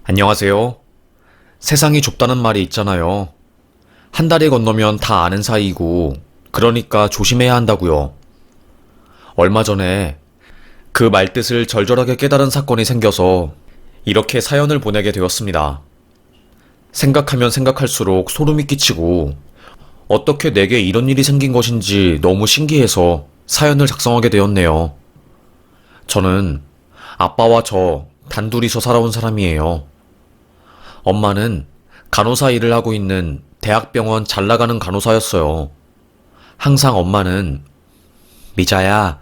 안녕하세요. 세상이 좁다는 말이 있잖아요. 한 다리 건너면 다 아는 사이이고, 그러니까 조심해야 한다고요. 얼마 전에 그 말뜻을 절절하게 깨달은 사건이 생겨서 이렇게 사연을 보내게 되었습니다. 생각하면 생각할수록 소름이 끼치고, 어떻게 내게 이런 일이 생긴 것인지 너무 신기해서 사연을 작성하게 되었네요. 저는 아빠와 저 단둘이서 살아온 사람이에요. 엄마는 간호사 일을 하고 있는 대학병원 잘 나가는 간호사였어요. 항상 엄마는, 미자야,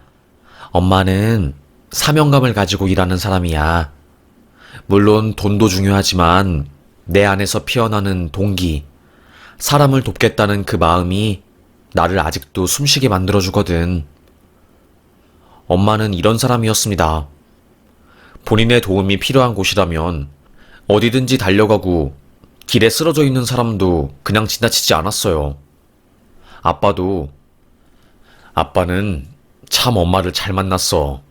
엄마는 사명감을 가지고 일하는 사람이야. 물론 돈도 중요하지만 내 안에서 피어나는 동기, 사람을 돕겠다는 그 마음이 나를 아직도 숨쉬게 만들어주거든. 엄마는 이런 사람이었습니다. 본인의 도움이 필요한 곳이라면 어디든지 달려가고 길에 쓰러져 있는 사람도 그냥 지나치지 않았어요. 아빠는 참 엄마를 잘 만났어.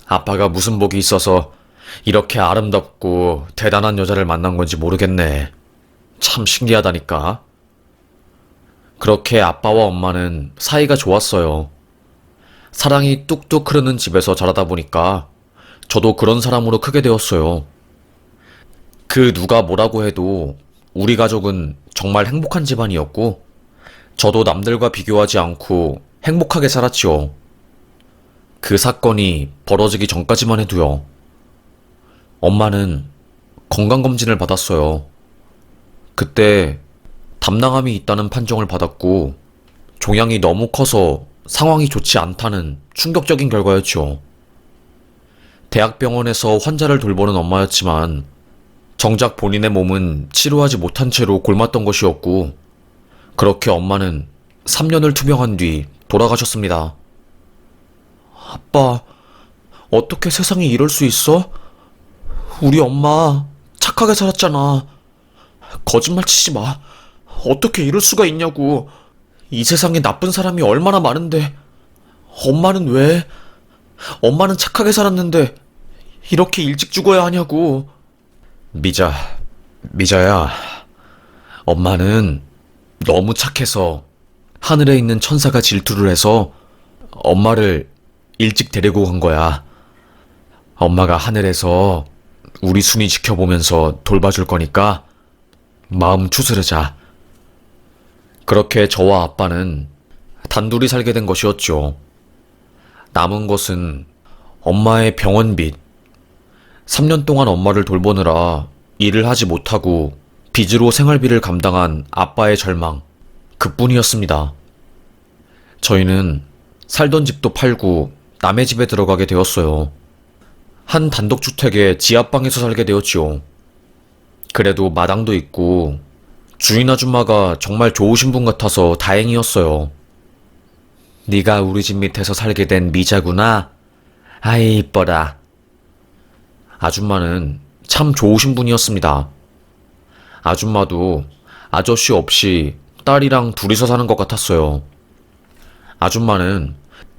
아빠가 무슨 복이 있어서 이렇게 아름답고 대단한 여자를 만난 건지 모르겠네. 참 신기하다니까. 그렇게 아빠와 엄마는 사이가 좋았어요. 사랑이 뚝뚝 흐르는 집에서 자라다 보니까 저도 그런 사람으로 크게 되었어요. 그 누가 뭐라고 해도 우리 가족은 정말 행복한 집안이었고, 저도 남들과 비교하지 않고 행복하게 살았지요. 그 사건이 벌어지기 전까지만 해도요. 엄마는 건강검진을 받았어요. 그때 담낭암이 있다는 판정을 받았고, 종양이 너무 커서 상황이 좋지 않다는 충격적인 결과였죠. 대학병원에서 환자를 돌보는 엄마였지만, 정작 본인의 몸은 치료하지 못한 채로 곪았던 것이었고, 그렇게 엄마는 3년을 투병한 뒤 돌아가셨습니다. 아빠, 어떻게 세상에 이럴 수 있어? 우리 엄마 착하게 살았잖아. 거짓말 치지 마. 어떻게 이럴 수가 있냐고. 이 세상에 나쁜 사람이 얼마나 많은데. 엄마는 왜? 엄마는 착하게 살았는데 이렇게 일찍 죽어야 하냐고. 미자야. 엄마는 너무 착해서 하늘에 있는 천사가 질투를 해서 엄마를 일찍 데리고 간 거야. 엄마가 하늘에서 우리 순이 지켜보면서 돌봐줄 거니까 마음 추스르자. 그렇게 저와 아빠는 단둘이 살게 된 것이었죠. 남은 것은 엄마의 병원빚, 3년 동안 엄마를 돌보느라 일을 하지 못하고 빚으로 생활비를 감당한 아빠의 절망, 그뿐이었습니다. 저희는 살던 집도 팔고 남의 집에 들어가게 되었어요. 한 단독주택의 지하방에서 살게 되었지요. 그래도 마당도 있고 주인 아줌마가 정말 좋으신 분 같아서 다행이었어요. 네가 우리 집 밑에서 살게 된 미자구나. 아이 이뻐라. 아줌마는 참 좋으신 분이었습니다. 아줌마도 아저씨 없이 딸이랑 둘이서 사는 것 같았어요. 아줌마는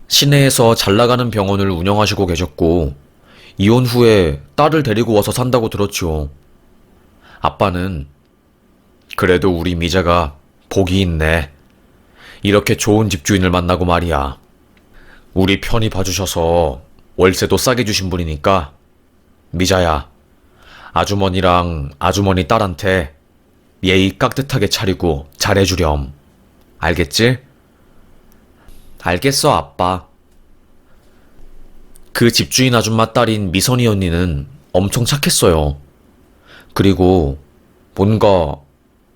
시내에서 잘 나가는 병원을 운영하시고 계셨고, 이혼 후에 딸을 데리고 와서 산다고 들었죠. 아빠는 그래도 우리 미자가 복이 있네. 이렇게 좋은 집주인을 만나고 말이야. 우리 편히 봐주셔서 월세도 싸게 주신 분이니까 미자야, 아주머니랑 아주머니 딸한테 예의 깍듯하게 차리고 잘해주렴. 알겠지? 알겠어, 아빠. 그 집주인 아줌마 딸인 미선이 언니는 엄청 착했어요. 그리고 뭔가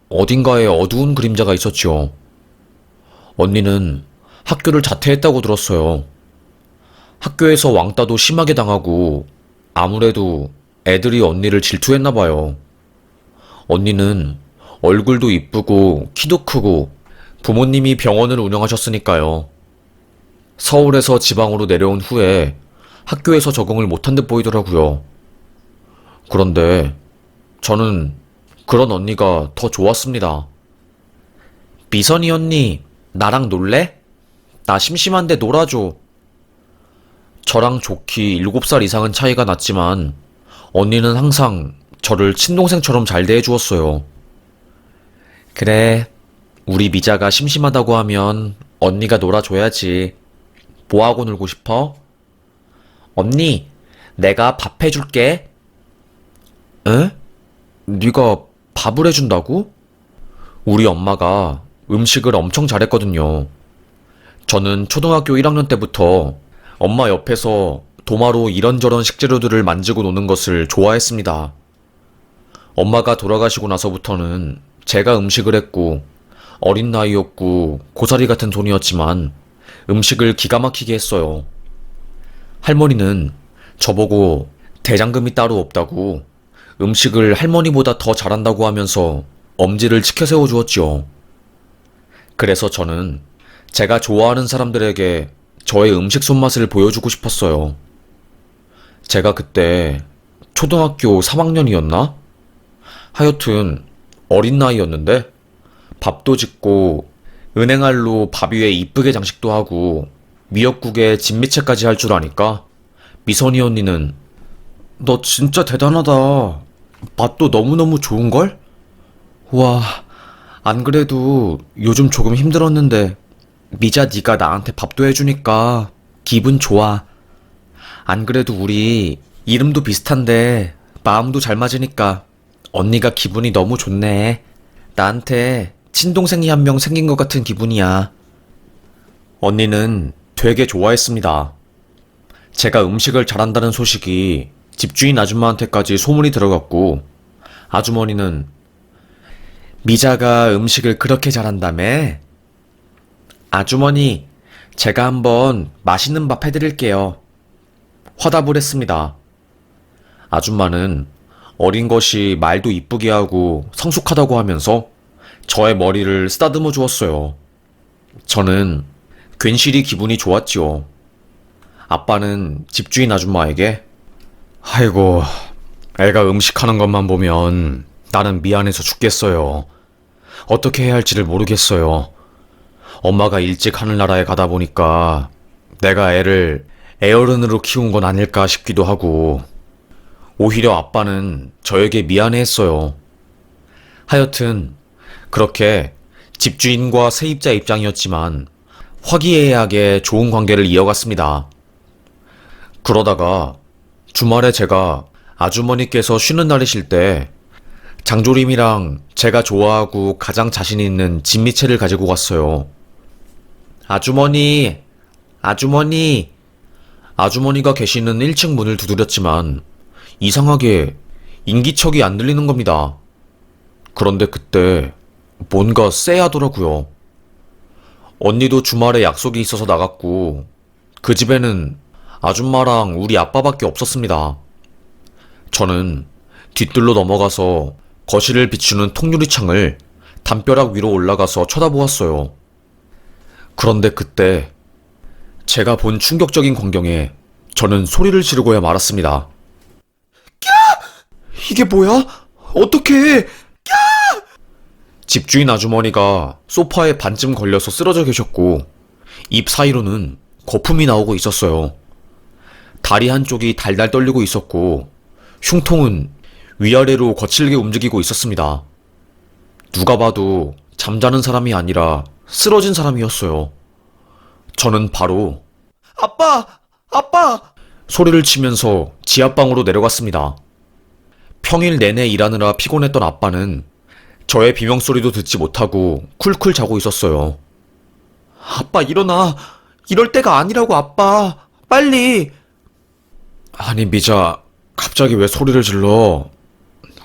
어딘가에 어두운 그림자가 있었죠. 언니는 학교를 자퇴했다고 들었어요. 학교에서 왕따도 심하게 당하고 아무래도 애들이 언니를 질투했나 봐요. 언니는 얼굴도 이쁘고 키도 크고 부모님이 병원을 운영하셨으니까요. 서울에서 지방으로 내려온 후에 학교에서 적응을 못한 듯 보이더라고요. 그런데 저는 그런 언니가 더 좋았습니다. 미선이 언니, 나랑 놀래? 나 심심한데 놀아줘. 저랑 좋기 7살 이상은 차이가 났지만 언니는 항상 저를 친동생처럼 잘 대해주었어요. 그래, 우리 미자가 심심하다고 하면 언니가 놀아줘야지. 뭐하고 놀고 싶어? 언니, 내가 밥 해줄게. 에? 네가 밥을 해준다고? 우리 엄마가 음식을 엄청 잘했거든요. 저는 초등학교 1학년 때부터 엄마 옆에서 도마로 이런저런 식재료들을 만지고 노는 것을 좋아했습니다. 엄마가 돌아가시고 나서부터는 제가 음식을 했고, 어린 나이였고 고사리 같은 돈이었지만 음식을 기가 막히게 했어요. 할머니는 저보고 대장금이 따로 없다고 음식을 할머니보다 더 잘한다고 하면서 엄지를 치켜세워 주었지요. 그래서 저는 제가 좋아하는 사람들에게 저의 음식 손맛을 보여주고 싶었어요. 제가 그때 초등학교 3학년이었나? 하여튼 어린 나이였는데 밥도 짓고 은행알로 밥 위에 이쁘게 장식도 하고 미역국에 진미채까지 할 줄 아니까 미선이 언니는 너 진짜 대단하다. 맛도 너무너무 좋은걸? 와, 안 그래도 요즘 조금 힘들었는데 미자 네가 나한테 밥도 해주니까 기분 좋아. 안 그래도 우리 이름도 비슷한데 마음도 잘 맞으니까 언니가 기분이 너무 좋네. 나한테 친동생이 한 명 생긴 것 같은 기분이야. 언니는 되게 좋아했습니다. 제가 음식을 잘한다는 소식이 집주인 아줌마한테까지 소문이 들어갔고, 아주머니는 미자가 음식을 그렇게 잘한다며? 아주머니, 제가 한번 맛있는 밥 해드릴게요. 화답을 했습니다. 아줌마는 어린 것이 말도 이쁘게 하고 성숙하다고 하면서 저의 머리를 쓰다듬어 주었어요. 저는 괜시리 기분이 좋았지요. 아빠는 집주인 아줌마에게 아이고, 애가 음식하는 것만 보면 나는 미안해서 죽겠어요. 어떻게 해야 할지를 모르겠어요. 엄마가 일찍 하늘나라에 가다 보니까 내가 애를 애어른으로 키운 건 아닐까 싶기도 하고, 오히려 아빠는 저에게 미안해했어요. 하여튼 그렇게 집주인과 세입자 입장이었지만 화기애애하게 좋은 관계를 이어갔습니다. 그러다가 주말에 제가 아주머니께서 쉬는 날이실 때 장조림이랑 제가 좋아하고 가장 자신 있는 진미채를 가지고 갔어요. 아주머니, 아주머니. 아주머니가 계시는 1층 문을 두드렸지만 이상하게 인기척이 안 들리는 겁니다. 그런데 그때 뭔가 쎄하더라고요. 언니도 주말에 약속이 있어서 나갔고 그 집에는 아줌마랑 우리 아빠밖에 없었습니다. 저는 뒤뜰로 넘어가서 거실을 비추는 통유리창을 담벼락 위로 올라가서 쳐다보았어요. 그런데 그때 제가 본 충격적인 광경에 저는 소리를 지르고야 말았습니다. 이게 뭐야? 어떡해! 집주인 아주머니가 소파에 반쯤 걸려서 쓰러져 계셨고 입 사이로는 거품이 나오고 있었어요. 다리 한쪽이 달달 떨리고 있었고 흉통은 위아래로 거칠게 움직이고 있었습니다. 누가 봐도 잠자는 사람이 아니라 쓰러진 사람이었어요. 저는 바로 아빠! 아빠! 소리를 치면서 지하방으로 내려갔습니다. 평일 내내 일하느라 피곤했던 아빠는 저의 비명소리도 듣지 못하고 쿨쿨 자고 있었어요. 아빠 일어나. 이럴 때가 아니라고 아빠. 빨리. 아니 미자, 갑자기 왜 소리를 질러?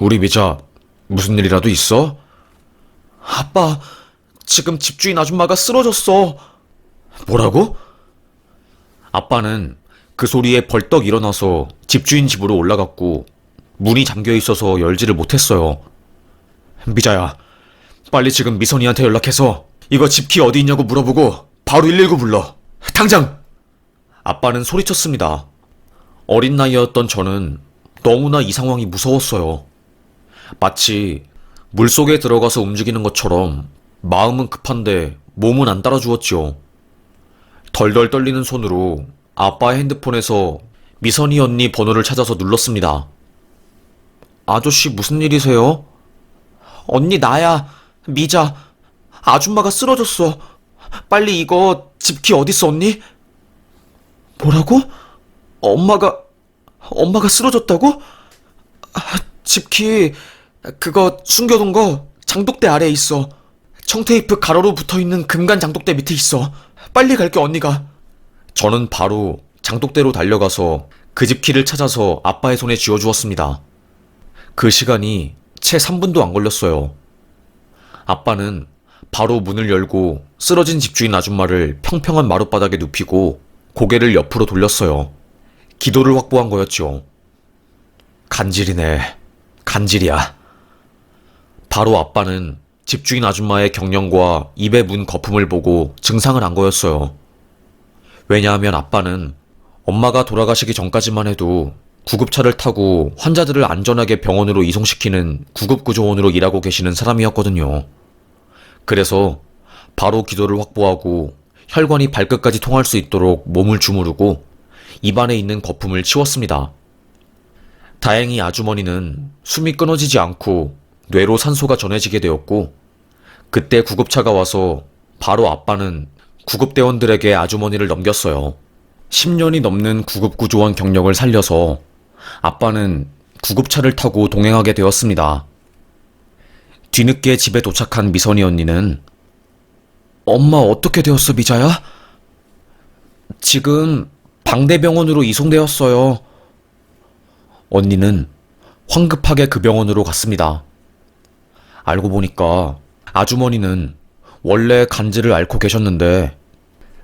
우리 미자 무슨 일이라도 있어? 아빠, 지금 집주인 아줌마가 쓰러졌어. 뭐라고? 아빠는 그 소리에 벌떡 일어나서 집주인 집으로 올라갔고 문이 잠겨 있어서 열지를 못했어요. 미자야, 빨리 지금 미선이한테 연락해서 이거 집키 어디 있냐고 물어보고 바로 119 불러. 당장! 아빠는 소리쳤습니다. 어린 나이였던 저는 너무나 이 상황이 무서웠어요. 마치 물속에 들어가서 움직이는 것처럼 마음은 급한데 몸은 안 따라주었지요. 덜덜 떨리는 손으로 아빠의 핸드폰에서 미선이 언니 번호를 찾아서 눌렀습니다. 아저씨 무슨 일이세요? 언니 나야. 미자. 아줌마가 쓰러졌어. 빨리 이거 집키 어딨어 언니? 뭐라고? 엄마가 쓰러졌다고? 집키 그거 숨겨둔 거 장독대 아래에 있어. 청테이프 가로로 붙어있는 금간 장독대 밑에 있어. 빨리 갈게 언니가. 저는 바로 장독대로 달려가서 그 집 키를 찾아서 아빠의 손에 쥐어주었습니다. 그 시간이 채 3분도 안 걸렸어요. 아빠는 바로 문을 열고 쓰러진 집주인 아줌마를 평평한 마룻바닥에 눕히고 고개를 옆으로 돌렸어요. 기도를 확보한 거였죠. 간질이네. 간질이야. 바로 아빠는 집주인 아줌마의 경련과 입에 문 거품을 보고 증상을 안 거였어요. 왜냐하면 아빠는 엄마가 돌아가시기 전까지만 해도 구급차를 타고 환자들을 안전하게 병원으로 이송시키는 구급구조원으로 일하고 계시는 사람이었거든요. 그래서 바로 기도를 확보하고 혈관이 발끝까지 통할 수 있도록 몸을 주무르고 입안에 있는 거품을 치웠습니다. 다행히 아주머니는 숨이 끊어지지 않고 뇌로 산소가 전해지게 되었고, 그때 구급차가 와서 바로 아빠는 구급대원들에게 아주머니를 넘겼어요. 10년이 넘는 구급구조원 경력을 살려서 아빠는 구급차를 타고 동행하게 되었습니다. 뒤늦게 집에 도착한 미선이 언니는 엄마 어떻게 되었어, 미자야? 지금 방대병원으로 이송되었어요. 언니는 황급하게 그 병원으로 갔습니다. 알고 보니까 아주머니는 원래 간질을 앓고 계셨는데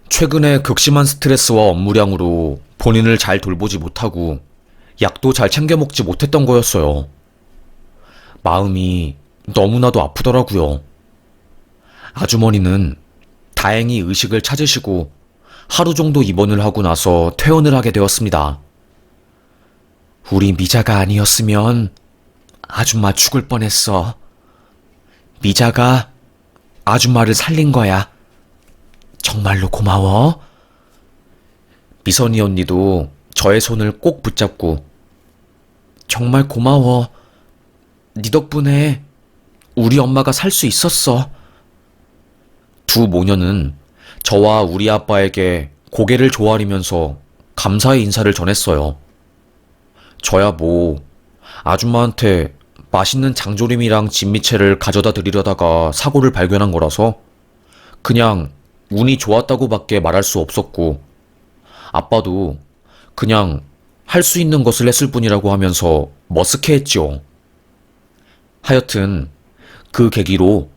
최근에 극심한 스트레스와 업무량으로 본인을 잘 돌보지 못하고 약도 잘 챙겨 먹지 못했던 거였어요. 마음이 너무나도 아프더라고요. 아주머니는 다행히 의식을 찾으시고 하루 정도 입원을 하고 나서 퇴원을 하게 되었습니다. 우리 미자가 아니었으면 아줌마 죽을 뻔했어. 미자가 아줌마를 살린 거야. 정말로 고마워. 미선이 언니도 저의 손을 꼭 붙잡고 정말 고마워. 네 덕분에 우리 엄마가 살 수 있었어. 두 모녀는 저와 우리 아빠에게 고개를 조아리면서 감사의 인사를 전했어요. 저야 뭐 아줌마한테 맛있는 장조림이랑 진미채를 가져다 드리려다가 사고를 발견한 거라서 그냥 운이 좋았다고 밖에 말할 수 없었고, 아빠도 그냥 할 수 있는 것을 했을 뿐이라고 하면서 머쓱해했지요. 하여튼 그 계기로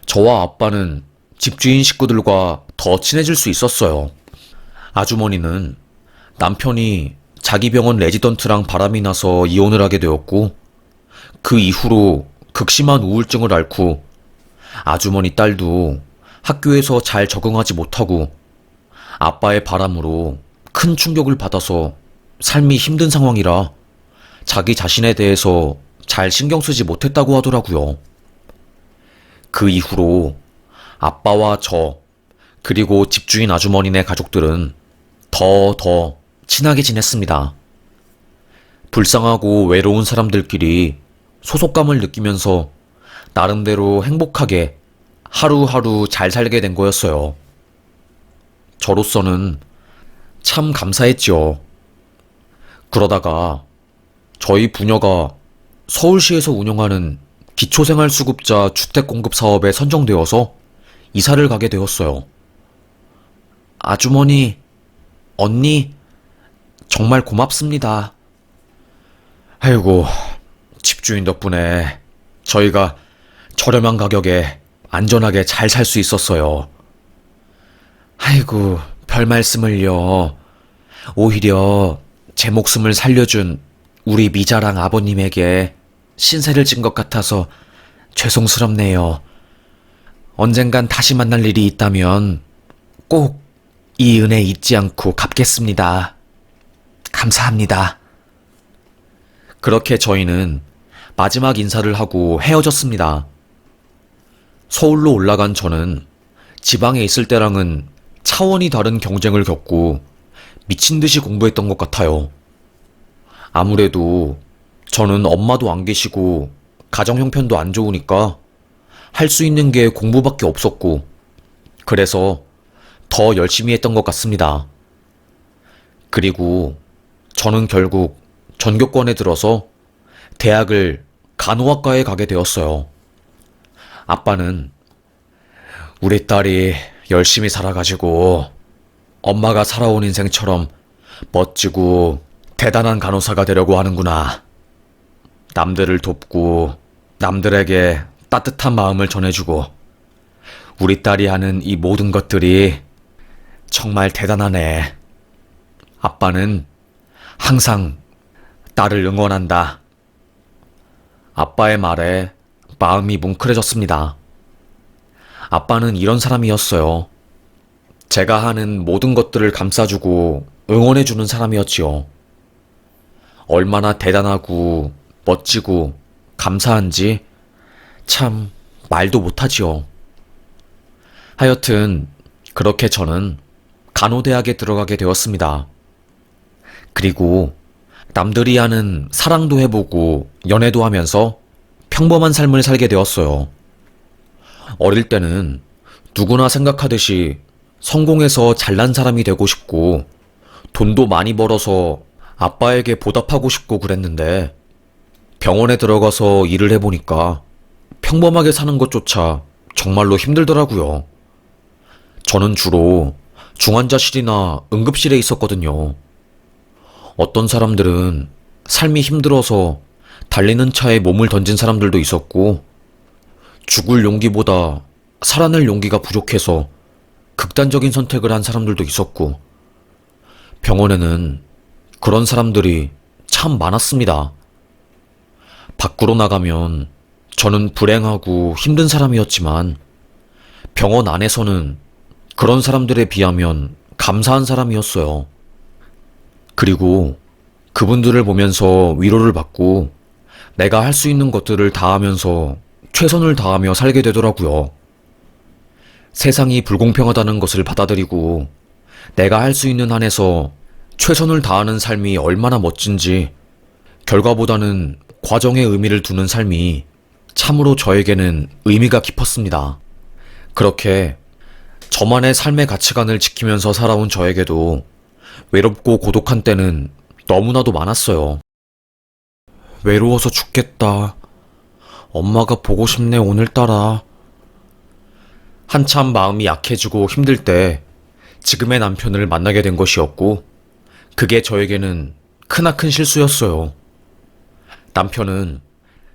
저와 아빠는 집주인 식구들과 더 친해질 수 있었어요. 아주머니는 남편이 자기 병원 레지던트랑 바람이 나서 이혼을 하게 되었고, 그 이후로 극심한 우울증을 앓고 아주머니 딸도 학교에서 잘 적응하지 못하고 아빠의 바람으로 큰 충격을 받아서 삶이 힘든 상황이라 자기 자신에 대해서 잘 신경 쓰지 못했다고 하더라고요. 그 이후로 아빠와 저, 그리고 집주인 아주머니네 가족들은 더 친하게 지냈습니다. 불쌍하고 외로운 사람들끼리 소속감을 느끼면서 나름대로 행복하게 하루하루 잘 살게 된 거였어요. 저로서는 참 감사했지요. 그러다가 저희 부녀가 서울시에서 운영하는 기초생활수급자 주택공급 사업에 선정되어서 이사를 가게 되었어요. 아주머니, 언니, 정말 고맙습니다. 아이고, 집주인 덕분에 저희가 저렴한 가격에 안전하게 잘 살 수 있었어요. 아이고, 별 말씀을요. 오히려 제 목숨을 살려준 우리 미자랑 아버님에게 신세를 진 것 같아서 죄송스럽네요. 언젠간 다시 만날 일이 있다면 꼭 이 은혜 잊지 않고 갚겠습니다. 감사합니다. 그렇게 저희는 마지막 인사를 하고 헤어졌습니다. 서울로 올라간 저는 지방에 있을 때랑은 차원이 다른 경쟁을 겪고 미친 듯이 공부했던 것 같아요. 아무래도 저는 엄마도 안 계시고 가정 형편도 안 좋으니까 할 수 있는 게 공부밖에 없었고 그래서 더 열심히 했던 것 같습니다. 그리고 저는 결국 전교권에 들어서 대학을 간호학과에 가게 되었어요. 아빠는 우리 딸이 열심히 살아가지고 엄마가 살아온 인생처럼 멋지고 대단한 간호사가 되려고 하는구나. 남들을 돕고 남들에게 따뜻한 마음을 전해주고 우리 딸이 하는 이 모든 것들이 정말 대단하네. 아빠는 항상 딸을 응원한다. 아빠의 말에 마음이 뭉클해졌습니다. 아빠는 이런 사람이었어요. 제가 하는 모든 것들을 감싸주고 응원해주는 사람이었지요. 얼마나 대단하고 멋지고 감사한지 참 말도 못하지요. 하여튼 그렇게 저는 간호대학에 들어가게 되었습니다. 그리고 남들이 하는 사랑도 해보고 연애도 하면서 평범한 삶을 살게 되었어요. 어릴 때는 누구나 생각하듯이 성공해서 잘난 사람이 되고 싶고 돈도 많이 벌어서 아빠에게 보답하고 싶고 그랬는데 병원에 들어가서 일을 해보니까 평범하게 사는 것조차 정말로 힘들더라고요. 저는 주로 중환자실이나 응급실에 있었거든요. 어떤 사람들은 삶이 힘들어서 달리는 차에 몸을 던진 사람들도 있었고, 죽을 용기보다 살아낼 용기가 부족해서 극단적인 선택을 한 사람들도 있었고, 병원에는 그런 사람들이 참 많았습니다. 밖으로 나가면 저는 불행하고 힘든 사람이었지만, 병원 안에서는 그런 사람들에 비하면 감사한 사람이었어요. 그리고 그분들을 보면서 위로를 받고 내가 할 수 있는 것들을 다 하면서 최선을 다하며 살게 되더라고요. 세상이 불공평하다는 것을 받아들이고 내가 할 수 있는 한에서 최선을 다하는 삶이 얼마나 멋진지, 결과보다는 과정에 의미를 두는 삶이 참으로 저에게는 의미가 깊었습니다. 그렇게 저만의 삶의 가치관을 지키면서 살아온 저에게도 외롭고 고독한 때는 너무나도 많았어요. 외로워서 죽겠다. 엄마가 보고 싶네, 오늘따라. 한참 마음이 약해지고 힘들 때 지금의 남편을 만나게 된 것이었고, 그게 저에게는 크나큰 실수였어요. 남편은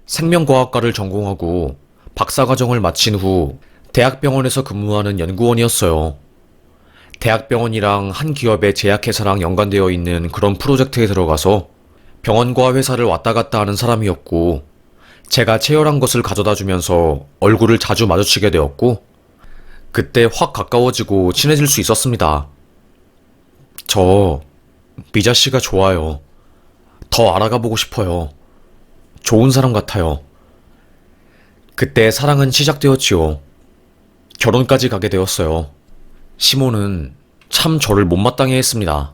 생명과학과를 전공하고 박사과정을 마친 후 대학병원에서 근무하는 연구원이었어요. 대학병원이랑 한 기업의 제약회사랑 연관되어 있는 그런 프로젝트에 들어가서 병원과 회사를 왔다 갔다 하는 사람이었고, 제가 체열한 것을 가져다 주면서 얼굴을 자주 마주치게 되었고, 그때 확 가까워지고 친해질 수 있었습니다. 저 미자 씨가 좋아요. 더 알아가 보고 싶어요. 좋은 사람 같아요. 그때 사랑은 시작되었지요. 결혼까지 가게 되었어요. 시모는 참 저를 못마땅해 했습니다.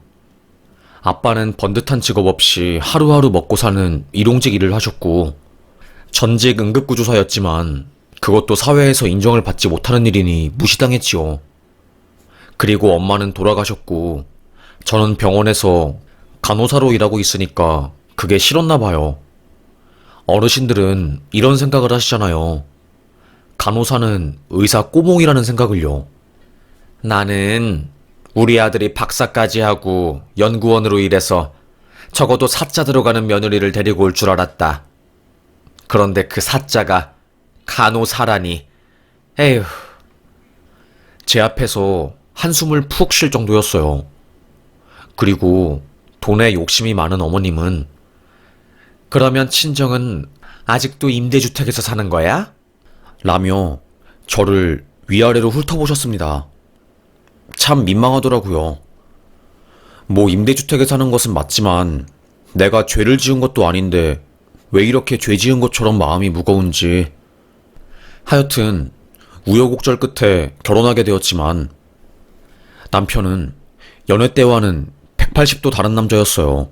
아빠는 번듯한 직업 없이 하루하루 먹고 사는 일용직 일을 하셨고, 전직 응급구조사였지만 그것도 사회에서 인정을 받지 못하는 일이니 무시당했지요. 그리고 엄마는 돌아가셨고, 저는 병원에서 간호사로 일하고 있으니까 그게 싫었나 봐요. 어르신들은 이런 생각을 하시잖아요. 간호사는 의사 꼬몽이라는 생각을요. 나는 우리 아들이 박사까지 하고 연구원으로 일해서 적어도 사자 들어가는 며느리를 데리고 올 줄 알았다. 그런데 그 사자가 간호사라니. 에휴. 제 앞에서 한숨을 푹 쉴 정도였어요. 그리고 돈에 욕심이 많은 어머님은 그러면 친정은 아직도 임대주택에서 사는 거야? 라며 저를 위아래로 훑어보셨습니다. 참 민망하더라고요. 뭐 임대주택에 사는 것은 맞지만 내가 죄를 지은 것도 아닌데 왜 이렇게 죄 지은 것처럼 마음이 무거운지. 하여튼 우여곡절 끝에 결혼하게 되었지만 남편은 연애 때와는 180도 다른 남자였어요.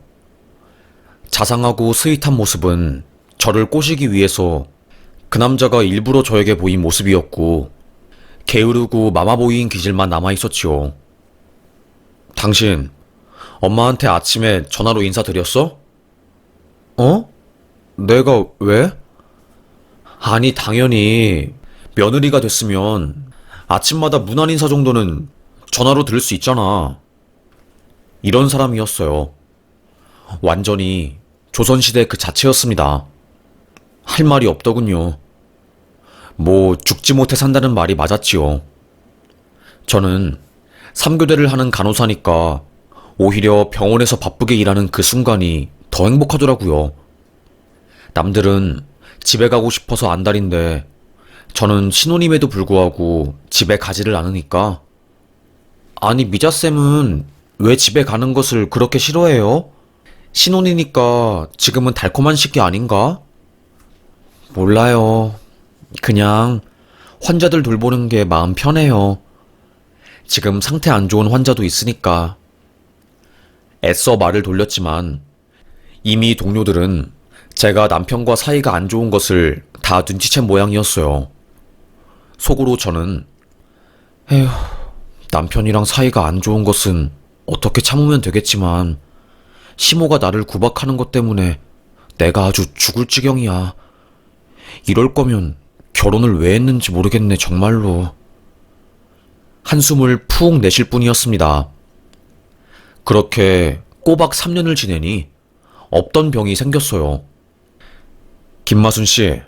자상하고 스윗한 모습은 저를 꼬시기 위해서 그 남자가 일부러 저에게 보인 모습이었고, 게으르고 마마보이인 기질만 남아있었지요. 당신, 엄마한테 아침에 전화로 인사드렸어? 어? 내가 왜? 아니, 당연히 며느리가 됐으면 아침마다 무난 인사 정도는 전화로 들을 수 있잖아. 이런 사람이었어요. 완전히 조선시대 그 자체였습니다. 할 말이 없더군요. 뭐 죽지 못해 산다는 말이 맞았지요. 저는 3교대를 하는 간호사니까 오히려 병원에서 바쁘게 일하는 그 순간이 더 행복하더라고요. 남들은 집에 가고 싶어서 안달인데 저는 신혼임에도 불구하고 집에 가지를 않으니까. 아니, 미자쌤은 왜 집에 가는 것을 그렇게 싫어해요? 신혼이니까 지금은 달콤한 시기 아닌가? 몰라요. 그냥 환자들 돌보는 게 마음 편해요. 지금 상태 안 좋은 환자도 있으니까. 애써 말을 돌렸지만 이미 동료들은 제가 남편과 사이가 안 좋은 것을 다 눈치챈 모양이었어요. 속으로 저는 에휴, 남편이랑 사이가 안 좋은 것은 어떻게 참으면 되겠지만 시모가 나를 구박하는 것 때문에 내가 아주 죽을 지경이야. 이럴 거면 결혼을 왜 했는지 모르겠네, 정말로. 한숨을 푹 내쉴 뿐이었습니다. 그렇게 꼬박 3년을 지내니 없던 병이 생겼어요. 김마순 씨,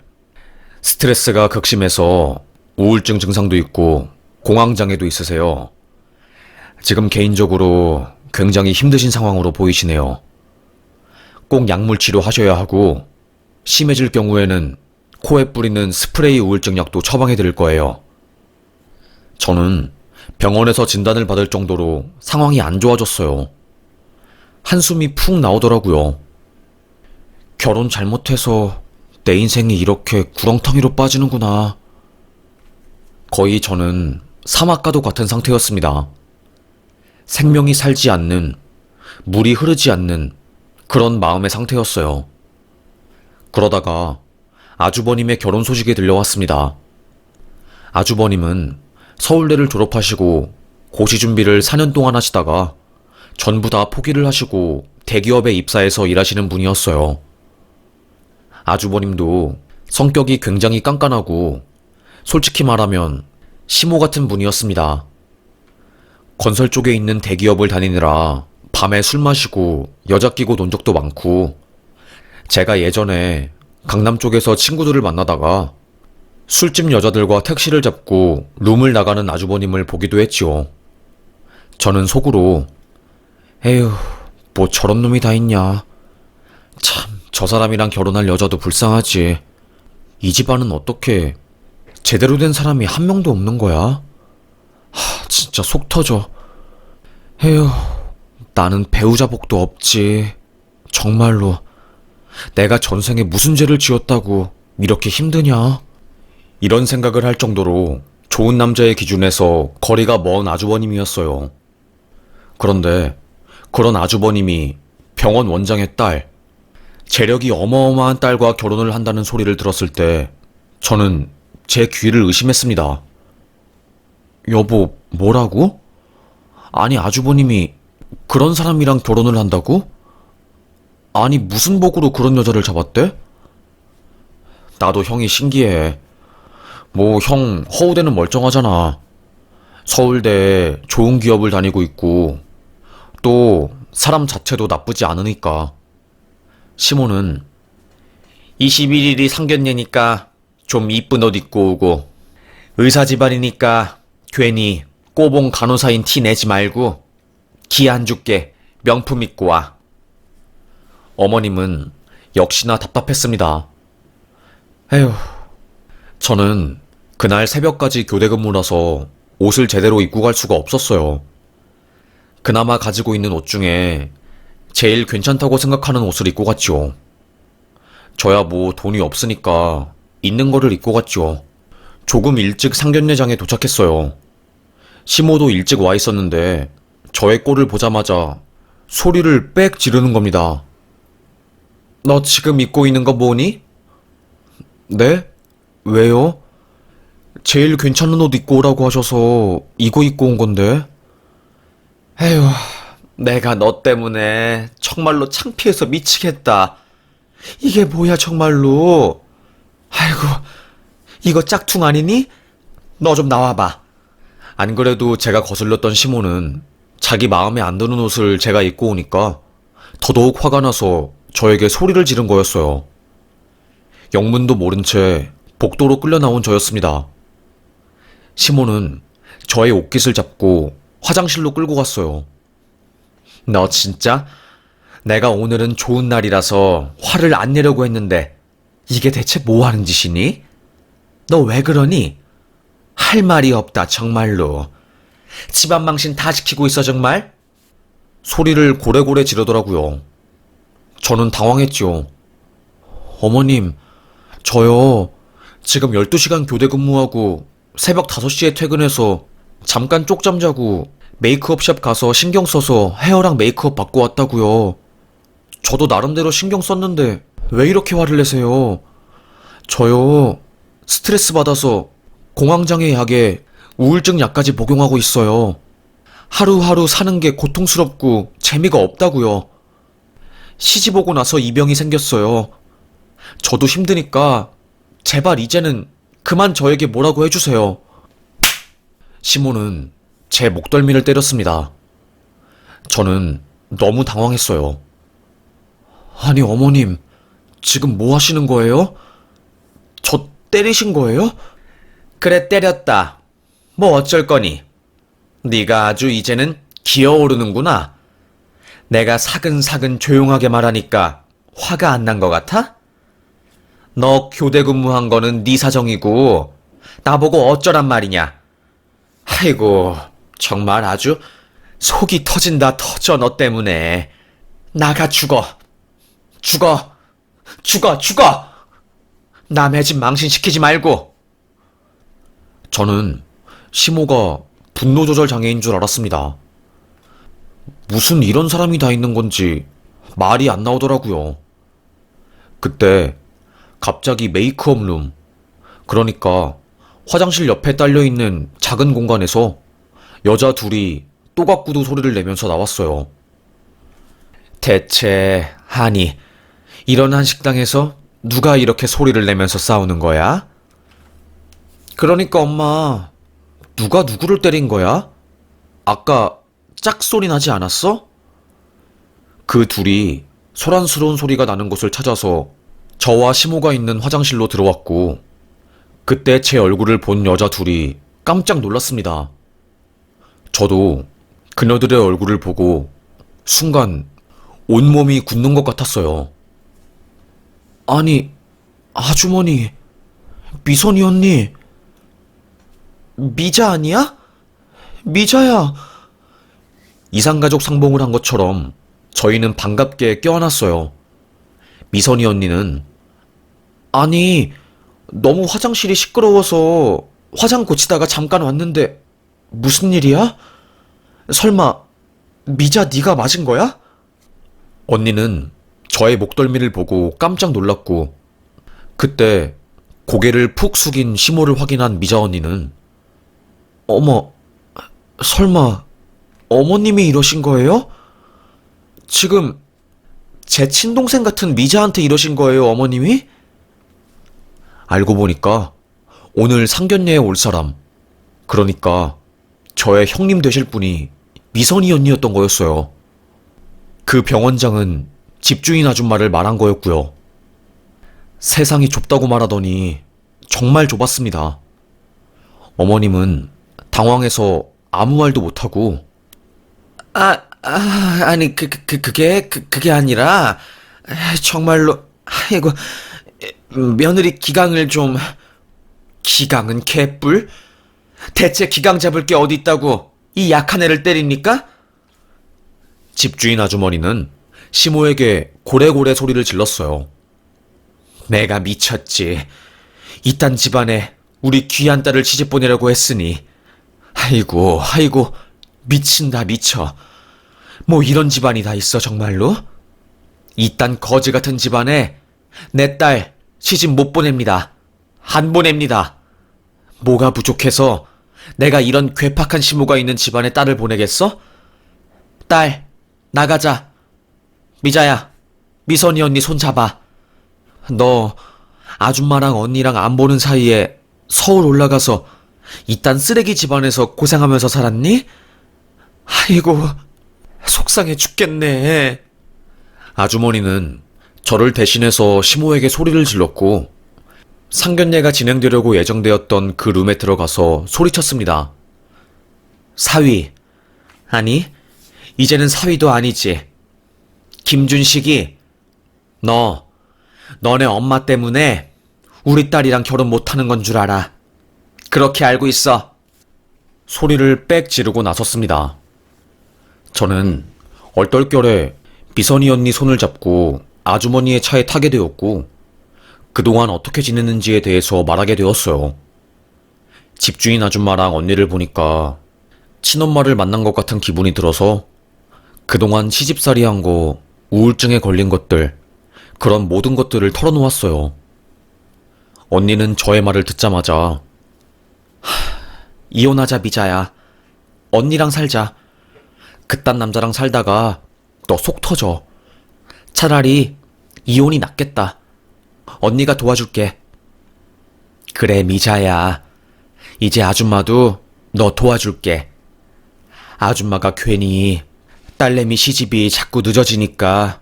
스트레스가 극심해서 우울증 증상도 있고 공황장애도 있으세요. 지금 개인적으로 굉장히 힘드신 상황으로 보이시네요. 꼭 약물 치료하셔야 하고 심해질 경우에는 코에 뿌리는 스프레이 우울증 약도 처방해 드릴 거예요. 저는 병원에서 진단을 받을 정도로 상황이 안 좋아졌어요. 한숨이 푹 나오더라고요. 결혼 잘못해서 내 인생이 이렇게 구렁텅이로 빠지는구나. 거의 저는 사막과도 같은 상태였습니다. 생명이 살지 않는, 물이 흐르지 않는 그런 마음의 상태였어요. 그러다가 아주버님의 결혼 소식이 들려왔습니다. 아주버님은 서울대를 졸업하시고 고시 준비를 4년 동안 하시다가 전부 다 포기를 하시고 대기업에 입사해서 일하시는 분이었어요. 아주버님도 성격이 굉장히 깐깐하고 솔직히 말하면 시모 같은 분이었습니다. 건설 쪽에 있는 대기업을 다니느라 밤에 술 마시고 여자 끼고 논 적도 많고, 제가 예전에 강남 쪽에서 친구들을 만나다가 술집 여자들과 택시를 잡고 룸을 나가는 아주버님을 보기도 했지요. 저는 속으로 에휴, 뭐 저런 놈이 다 있냐. 참, 저 사람이랑 결혼할 여자도 불쌍하지. 이 집안은 어떻게 제대로 된 사람이 한 명도 없는 거야? 진짜 속 터져. 에휴, 나는 배우자 복도 없지. 정말로. 내가 전생에 무슨 죄를 지었다고 이렇게 힘드냐? 이런 생각을 할 정도로 좋은 남자의 기준에서 거리가 먼 아주버님이었어요. 그런데 그런 아주버님이 병원 원장의 딸, 재력이 어마어마한 딸과 결혼을 한다는 소리를 들었을 때 저는 제 귀를 의심했습니다. 여보, 뭐라고? 아니, 아주버님이 그런 사람이랑 결혼을 한다고? 아니, 무슨 복으로 그런 여자를 잡았대? 나도 형이 신기해. 뭐 형 허우대는 멀쩡하잖아. 서울대에 좋은 기업을 다니고 있고 또 사람 자체도 나쁘지 않으니까. 시모는 21일이 상견례니까 좀 이쁜 옷 입고 오고, 의사 집안이니까 괜히 꼬봉 간호사인 티 내지 말고 기 안 죽게 명품 입고 와. 어머님은 역시나 답답했습니다. 에휴, 저는 그날 새벽까지 교대 근무라서 옷을 제대로 입고 갈 수가 없었어요. 그나마 가지고 있는 옷 중에 제일 괜찮다고 생각하는 옷을 입고 갔죠. 저야 뭐 돈이 없으니까 있는 거를 입고 갔죠. 조금 일찍 상견례장에 도착했어요. 시모도 일찍 와 있었는데 저의 꼴을 보자마자 소리를 빽 지르는 겁니다. 너 지금 입고 있는 거 뭐니? 네? 왜요? 제일 괜찮은 옷 입고 오라고 하셔서 이거 입고 온 건데. 에휴, 내가 너 때문에 정말로 창피해서 미치겠다. 이게 뭐야, 정말로. 아이고, 이거 짝퉁 아니니? 너 좀 나와봐. 안 그래도 제가 거슬렸던 시모는 자기 마음에 안 드는 옷을 제가 입고 오니까 더더욱 화가 나서 저에게 소리를 지른 거였어요. 영문도 모른 채 복도로 끌려 나온 저였습니다. 시모는 저의 옷깃을 잡고 화장실로 끌고 갔어요. 너 진짜? 내가 오늘은 좋은 날이라서 화를 안 내려고 했는데 이게 대체 뭐 하는 짓이니? 너 왜 그러니? 할 말이 없다, 정말로. 집안 망신 다 지키고 있어, 정말? 소리를 고래고래 지르더라고요. 저는 당황했죠. 어머님, 저요. 지금 12시간 교대 근무하고 새벽 5시에 퇴근해서 잠깐 쪽잠 자고 메이크업샵 가서 신경 써서 헤어랑 메이크업 받고 왔다고요. 저도 나름대로 신경 썼는데 왜 이렇게 화를 내세요? 저요. 스트레스 받아서 공황장애 약에 우울증 약까지 복용하고 있어요. 하루하루 사는 게 고통스럽고 재미가 없다고요. 시집 오고 나서 이 병이 생겼어요. 저도 힘드니까 제발 이제는 그만 저에게 뭐라고 해주세요. 시모는 제 목덜미를 때렸습니다. 저는 너무 당황했어요. 아니, 어머님, 지금 뭐 하시는 거예요? 저 때리신 거예요? 그래, 때렸다. 뭐 어쩔 거니? 네가 아주 이제는 기어오르는구나. 내가 사근사근 조용하게 말하니까 화가 안 난 것 같아? 너 교대 근무한 거는 네 사정이고 나보고 어쩌란 말이냐? 아이고, 정말 아주 속이 터진다 터져, 너 때문에. 나가 죽어. 죽어. 죽어. 죽어. 남의 집 망신시키지 말고. 저는 시모가 분노조절 장애인 줄 알았습니다. 무슨 이런 사람이 다 있는 건지 말이 안 나오더라고요. 그때 갑자기 메이크업 룸, 그러니까 화장실 옆에 딸려있는 작은 공간에서 여자 둘이 또각구두 소리를 내면서 나왔어요. 대체, 아니, 이런 한식당에서 누가 이렇게 소리를 내면서 싸우는 거야? 그러니까 엄마, 누가 누구를 때린 거야? 아까 짝소리 나지 않았어? 그 둘이 소란스러운 소리가 나는 곳을 찾아서 저와 시모가 있는 화장실로 들어왔고, 그때 제 얼굴을 본 여자 둘이 깜짝 놀랐습니다. 저도 그녀들의 얼굴을 보고 순간 온몸이 굳는 것 같았어요. 아니, 아주머니, 미선이 언니, 미자 아니야? 미자야. 이상가족 상봉을 한 것처럼 저희는 반갑게 껴안았어요. 미선이 언니는 아니, 너무 화장실이 시끄러워서 화장 고치다가 잠깐 왔는데 무슨 일이야? 설마 미자 네가 맞은 거야? 언니는 저의 목덜미를 보고 깜짝 놀랐고, 그때 고개를 푹 숙인 시모를 확인한 미자 언니는 어머, 설마 어머님이 이러신 거예요? 지금 제 친동생 같은 미자한테 이러신 거예요, 어머님이? 알고 보니까 오늘 상견례에 올 사람, 그러니까 저의 형님 되실 분이 미선이 언니였던 거였어요. 그 병원장은 집주인 아줌마를 말한 거였고요. 세상이 좁다고 말하더니 정말 좁았습니다. 어머님은 당황해서 아무 말도 못하고 아니 그게 아니라 정말로 아이고 며느리 기강을 좀. 기강은 개뿔? 대체 기강 잡을 게 어디 있다고 이 약한 애를 때립니까? 집주인 아주머니는 시모에게 고래고래 소리를 질렀어요. 내가 미쳤지. 이딴 집안에 우리 귀한 딸을 시집 보내려고 했으니. 아이고 미친다 미쳐. 뭐 이런 집안이 다 있어, 정말로? 이딴 거지 같은 집안에 내 딸 시집 못 보냅니다. 안 보냅니다. 뭐가 부족해서 내가 이런 괴팍한 시모가 있는 집안에 딸을 보내겠어? 딸, 나가자. 미자야, 미선이 언니 손 잡아. 너 아줌마랑 언니랑 안 보는 사이에 서울 올라가서 이딴 쓰레기 집안에서 고생하면서 살았니? 아이고, 속상해 죽겠네. 아주머니는 저를 대신해서 시모에게 소리를 질렀고 상견례가 진행되려고 예정되었던 그 룸에 들어가서 소리쳤습니다. 사위. 아니, 이제는 사위도 아니지. 김준식이 너네 엄마 때문에 우리 딸이랑 결혼 못하는 건 줄 알아. 그렇게 알고 있어. 소리를 빽 지르고 나섰습니다. 저는 얼떨결에 미선이 언니 손을 잡고 아주머니의 차에 타게 되었고 그동안 어떻게 지냈는지에 대해서 말하게 되었어요. 집주인 아줌마랑 언니를 보니까 친엄마를 만난 것 같은 기분이 들어서 그동안 시집살이 한 거, 우울증에 걸린 것들, 그런 모든 것들을 털어놓았어요. 언니는 저의 말을 듣자마자 이혼하자 미자야. 언니랑 살자. 그딴 남자랑 살다가 너 속 터져. 차라리 이혼이 낫겠다. 언니가 도와줄게. 그래 미자야. 이제 아줌마도 너 도와줄게. 아줌마가 괜히 딸내미 시집이 자꾸 늦어지니까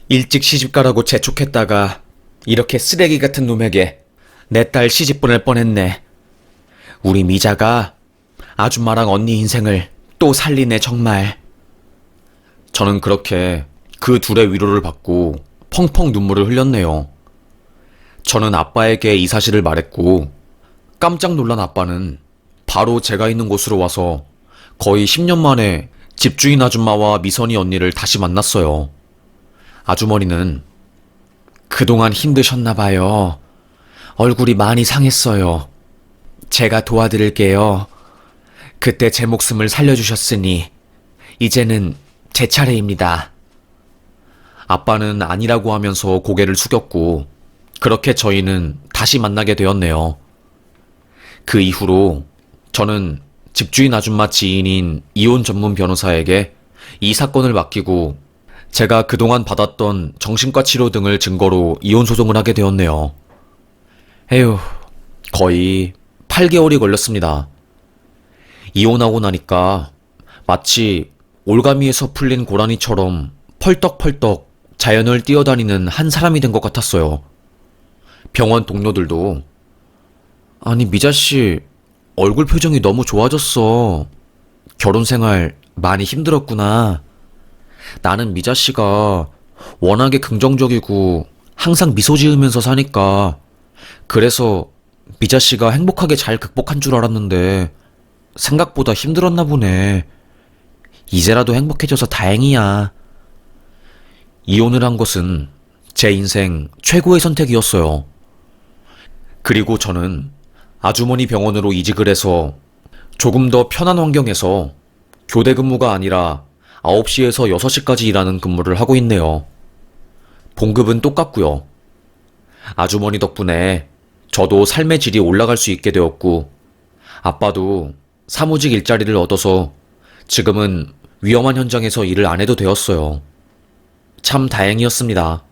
일찍 시집가라고 재촉했다가 이렇게 쓰레기 같은 놈에게 내 딸 시집 보낼 뻔했네. 우리 미자가 아줌마랑 언니 인생을 또 살리네 정말. 저는 그렇게 그 둘의 위로를 받고 펑펑 눈물을 흘렸네요. 저는 아빠에게 이 사실을 말했고 깜짝 놀란 아빠는 바로 제가 있는 곳으로 와서 거의 10년 만에 집주인 아줌마와 미선이 언니를 다시 만났어요. 아주머니는 그동안 힘드셨나봐요. 얼굴이 많이 상했어요. 제가 도와드릴게요. 그때 제 목숨을 살려주셨으니 이제는 제 차례입니다. 아빠는 아니라고 하면서 고개를 숙였고 그렇게 저희는 다시 만나게 되었네요. 그 이후로 저는 집주인 아줌마 지인인 이혼 전문 변호사에게 이 사건을 맡기고 제가 그동안 받았던 정신과 치료 등을 증거로 이혼 소송을 하게 되었네요. 에휴, 거의 8개월이 걸렸습니다. 이혼하고 나니까 마치 올가미에서 풀린 고라니처럼 펄떡펄떡 자연을 뛰어다니는 한 사람이 된 것 같았어요. 병원 동료들도 아니 미자씨 얼굴 표정이 너무 좋아졌어. 결혼 생활 많이 힘들었구나. 나는 미자씨가 워낙에 긍정적이고 항상 미소 지으면서 사니까 그래서 미자씨가 행복하게 잘 극복한 줄 알았는데 생각보다 힘들었나 보네. 이제라도 행복해져서 다행이야. 이혼을 한 것은 제 인생 최고의 선택이었어요. 그리고 저는 아주머니 병원으로 이직을 해서 조금 더 편한 환경에서 교대 근무가 아니라 9시에서 6시까지 일하는 근무를 하고 있네요. 봉급은 똑같고요. 아주머니 덕분에 저도 삶의 질이 올라갈 수 있게 되었고 아빠도 사무직 일자리를 얻어서 지금은 위험한 현장에서 일을 안 해도 되었어요. 참 다행이었습니다.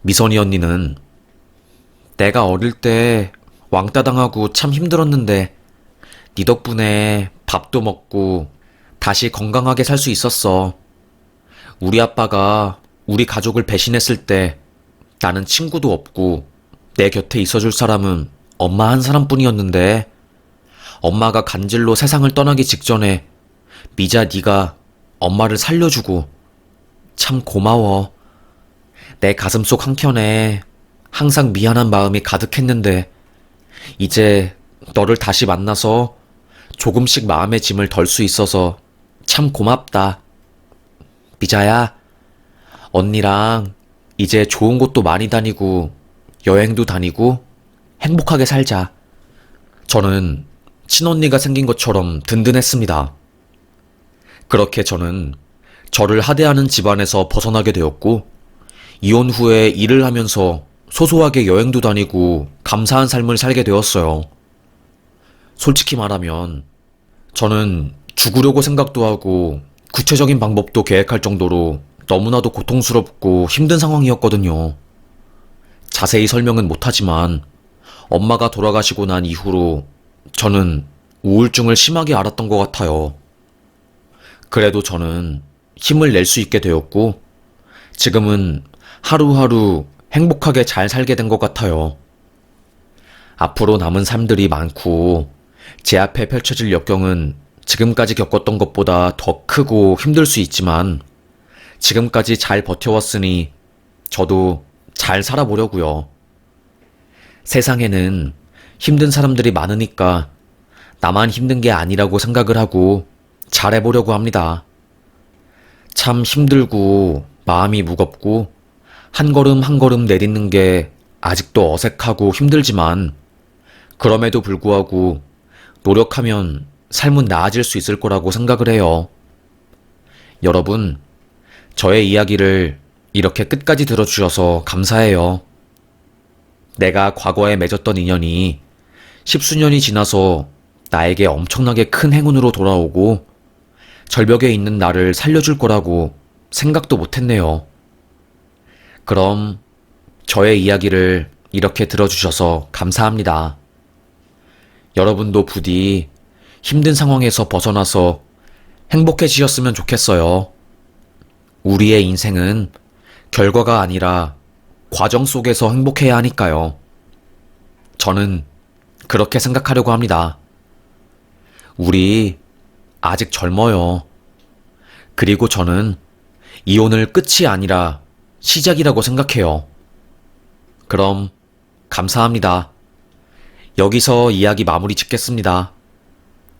미선이 언니는 내가 어릴 때 왕따 당하고 참 힘들었는데 네 덕분에 밥도 먹고 다시 건강하게 살 수 있었어. 우리 아빠가 우리 가족을 배신했을 때 나는 친구도 없고 내 곁에 있어줄 사람은 엄마 한 사람뿐이었는데 엄마가 간질로 세상을 떠나기 직전에 미자 네가 엄마를 살려주고 참 고마워. 내 가슴속 한켠에 항상 미안한 마음이 가득했는데 이제 너를 다시 만나서 조금씩 마음의 짐을 덜 수 있어서 참 고맙다. 미자야, 언니랑 이제 좋은 곳도 많이 다니고 여행도 다니고 행복하게 살자. 저는 친언니가 생긴 것처럼 든든했습니다. 그렇게 저는 저를 하대하는 집안에서 벗어나게 되었고 이혼 후에 일을 하면서 소소하게 여행도 다니고 감사한 삶을 살게 되었어요. 솔직히 말하면 저는 죽으려고 생각도 하고 구체적인 방법도 계획할 정도로 너무나도 고통스럽고 힘든 상황이었거든요. 자세히 설명은 못하지만 엄마가 돌아가시고 난 이후로 저는 우울증을 심하게 앓았던 것 같아요. 그래도 저는 힘을 낼 수 있게 되었고 지금은 하루하루 행복하게 잘 살게 된 것 같아요. 앞으로 남은 삶들이 많고 제 앞에 펼쳐질 역경은 지금까지 겪었던 것보다 더 크고 힘들 수 있지만 지금까지 잘 버텨왔으니 저도 잘 살아보려고요. 세상에는 힘든 사람들이 많으니까 나만 힘든 게 아니라고 생각을 하고 잘해보려고 합니다. 참 힘들고 마음이 무겁고 한 걸음 한 걸음 내딛는 게 아직도 어색하고 힘들지만 그럼에도 불구하고 노력하면 삶은 나아질 수 있을 거라고 생각을 해요. 여러분, 저의 이야기를 이렇게 끝까지 들어주셔서 감사해요. 내가 과거에 맺었던 인연이 십수년이 지나서 나에게 엄청나게 큰 행운으로 돌아오고 절벽에 있는 나를 살려줄 거라고 생각도 못했네요. 그럼 저의 이야기를 이렇게 들어주셔서 감사합니다. 여러분도 부디 힘든 상황에서 벗어나서 행복해지셨으면 좋겠어요. 우리의 인생은 결과가 아니라 과정 속에서 행복해야 하니까요. 저는 그렇게 생각하려고 합니다. 우리 아직 젊어요. 그리고 저는 이혼을 끝이 아니라 시작이라고 생각해요. 그럼 감사합니다. 여기서 이야기 마무리 짓겠습니다.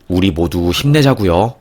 우리 모두 힘내자고요.